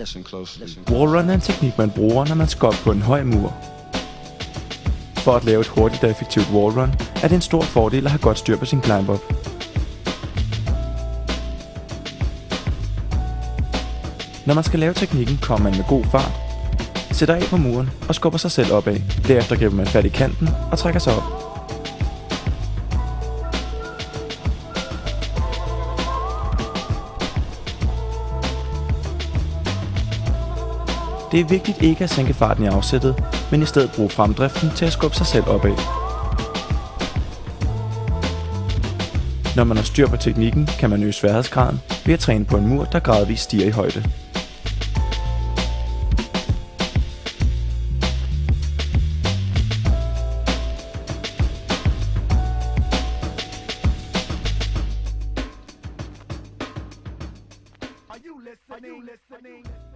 Listen closely. Wallrun er en teknik, man bruger, når man skal op på en høj mur. For at lave et hurtigt og effektivt wallrun, er det en stor fordel at have godt styr på sin climb-up. Når man skal lave teknikken, kommer man med god fart, sætter af på muren og skubber sig selv opad. Derefter griber man fat i kanten og trækker sig op. Det er vigtigt ikke at sænke farten i afsættet, men i stedet bruge fremdriften til at skubbe sig selv opad. Når man har styr på teknikken, kan man øge sværhedsgraden ved at træne på en mur, der gradvist stiger i højde. Are you listening?